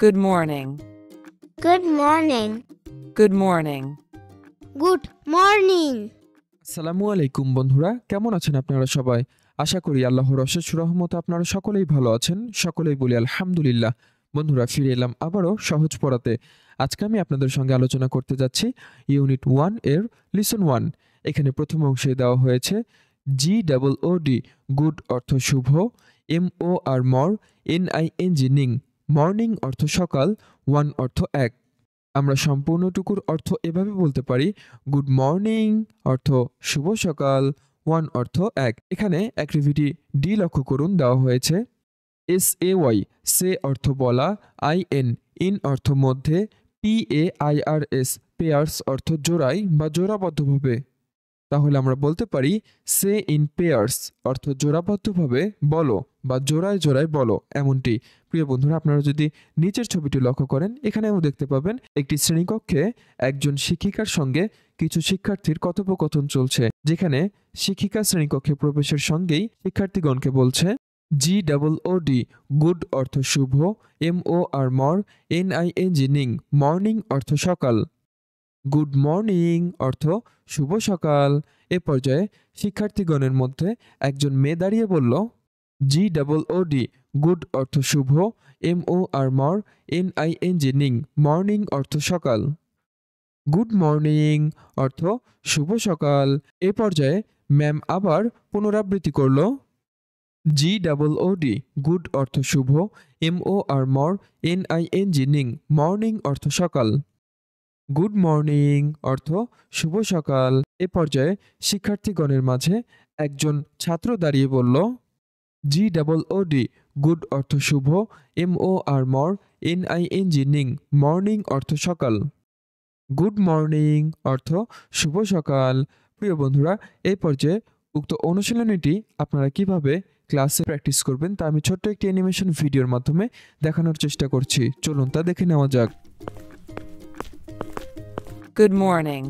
Good morning. Good morning. Good morning. Good morning. আসসালামু আলাইকুম বন্ধুরা, কেমন আছেন আপনারা সবাই? আশা করি আল্লাহর অশেষ রহমতে আপনারা সকলেই ভালো আছেন। সকলেই বলি আলহামদুলিল্লাহ। বন্ধুরা, ফিরে এলাম আবারও সহজ পড়াতে। আজকে আমি আপনাদের সঙ্গে আলোচনা করতে যাচ্ছি ইউনিট 1 এর লিসন 1। এখানে প্রথম অংশে দেওয়া হয়েছে GOOD, গুড অর্থ শুভ, MOR মর, NING নিং, মর্নিং অর্থ সকাল, 1 অর্থ এক। আমরা সম্পূর্ণটুকুর অর্থ এভাবে বলতে পারি, গুড মর্নিং অর্থ শুভ সকাল, 1 অর্থ এক। এখানে অ্যাক্টিভিটি ডি লক্ষ্য করুন, দেওয়া হয়েছে SAY, সে অর্থ বলা, IN, ইন অর্থ মধ্যে, PAIRS, পেয়ার্স অর্থ জোড়াই বা জোড়াবদ্ধভাবে। তাহলে আমরা বলতে পারি সে ইন পেয়ার্স অর্থ জোড়াবদ্ধভাবে বলো বা জোড়ায় জোড়ায় বলো, এমনটি। প্রিয় বন্ধুরা, আপনারা যদি নিচের ছবিটি লক্ষ্য করেন, এখানেও দেখতে পাবেন একটি শ্রেণীকক্ষে একজন শিক্ষিকার সঙ্গে কিছু শিক্ষার্থীর কথোপকথন চলছে, যেখানে শিক্ষিকা শ্রেণীকক্ষে প্রবেশের সঙ্গেই শিক্ষার্থীগণকে বলছে GOOD, গুড অর্থ শুভ, MOR মর, NING নিং, মর্নিং অর্থ সকাল। গুড মর্নিং অর্থ শুভ সকাল। এ পর্যায়ে শিক্ষার্থীগণের মধ্যে একজন মেয়ে দাঁড়িয়ে বলল GOOD, গুড অর্থ শুভ, MOR মর, NING নিং, মর্নিং অর্থ সকাল। গুড মর্নিং অর্থ শুভ সকাল। এ পর্যায়ে ম্যাম আবার পুনরাবৃত্তি করল GOOD, গুড অর্থ শুভ, MOR মর, NING নিং, মর্নিং অর্থ সকাল। গুড মর্নিং অর্থ শুভ সকাল। এ পর্যায়ে শিক্ষার্থীগণের মাঝে একজন ছাত্র দাঁড়িয়ে বলল GOOD, গুড অর্থ শুভ, MOR মর, NING নিং, মর্নিং অর্থ সকাল। গুড মর্নিং অর্থ শুভ সকাল। প্রিয় বন্ধুরা, এই পর্যায়ে উক্ত অনুশীলনীটি আপনারা কিভাবে ক্লাসে প্র্যাকটিস করবেন তা আমি ছোট্ট একটি অ্যানিমেশন ভিডিওর মাধ্যমে দেখানোর চেষ্টা করছি। চলুন তা দেখে নেওয়া যাক। Good morning.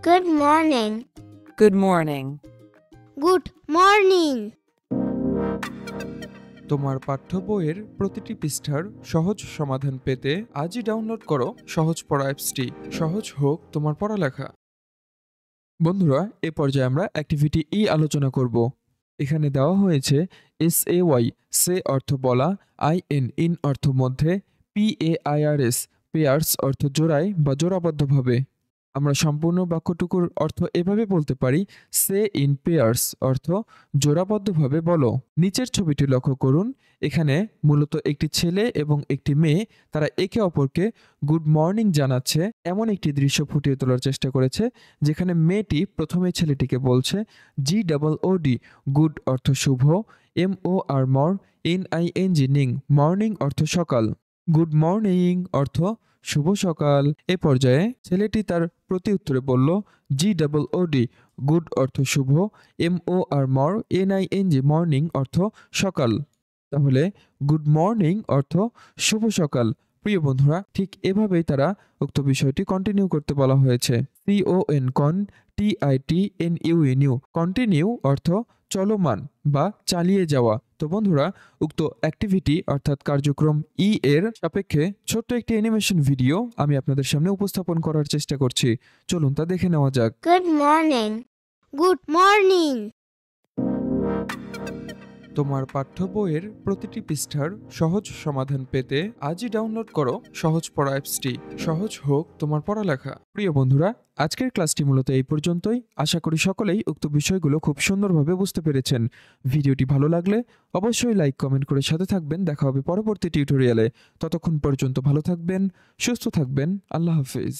Good morning. Good morning. Good morning. তোমার পাঠ্য বইয়ের প্রতিটি পৃষ্ঠার সহজ সমাধান পেতে আজই ডাউনলোড করো সহজ পড়া অ্যাপসটি। সহজ হোক তোমার পড়ালেখা। বন্ধুরা, এ পর্যায়ে আমরা অ্যাক্টিভিটি ই আলোচনা করব। এখানে দেওয়া হয়েছে SAY, সে অর্থ বলা, IN, ইন অর্থ মধ্যে, PAIRS, পেয়ার্স অর্থ জোড়ায় বা জোড়াবদ্ধভাবে। আমরা সম্পূর্ণ বাক্যটুকুর অর্থ এভাবে বলতে পারি, সে ইন পেয়ার্স অর্থ জোড়াবদ্ধভাবে বলো। নিচের ছবিটি লক্ষ্য করুন। এখানে মূলত একটি ছেলে এবং একটি মেয়ে, তারা একে অপরকে গুড মর্নিং জানাচ্ছে এমন একটি দৃশ্য ফুটিয়ে তোলার চেষ্টা করেছে, যেখানে মেয়েটি প্রথমে ছেলেটিকে বলছে GOOD, গুড অর্থ শুভ, MOR মর, NING নিং, মর্নিং অর্থ সকাল। গুড মর্নিং অর্থ শুভ সকাল। এ পর্যায়ে ছেলেটি তার প্রতি উত্তরে বলল GOOD, গুড অর্থ শুভ, MOR মর, NING মর্নিং অর্থ সকাল। তাহলে গুড মর্নিং অর্থ শুভ সকাল। প্রিয় বন্ধুরা, ঠিক এভাবেই তারা উক্ত বিষয়টি কন্টিনিউ করতে বলা হয়েছে। CON TITNUE, কন্টিনিউ অর্থ চলমান বা চালিয়ে যাওয়া। তো বন্ধুরা, উক্ত অ্যাক্টিভিটি অর্থাৎ কার্যক্রম ই এর সাপেক্ষে ছোট্ট একটি অ্যানিমেশন ভিডিও আমি আপনাদের সামনে উপস্থাপন করার চেষ্টা করছি। চলুন তা দেখে নেওয়া যাক। Good morning. Good morning. তোমার পাঠ্য বইয়ের প্রতিটি পৃষ্ঠার সহজ সমাধান পেতে আজই ডাউনলোড করো সহজ পড়া অ্যাপসটি। সহজ হোক তোমার পড়ালেখা। প্রিয় বন্ধুরা, আজকের ক্লাসটি মূলত এই পর্যন্তই। আশা করি সকলেই উক্ত বিষয়গুলো খুব সুন্দরভাবে বুঝতে পেরেছেন। ভিডিওটি ভালো লাগলে অবশ্যই লাইক কমেন্ট করে সাথে থাকবেন। দেখা হবে পরবর্তী টিউটোরিয়ালে। ততক্ষণ পর্যন্ত ভালো থাকবেন, সুস্থ থাকবেন। আল্লাহ হাফেজ।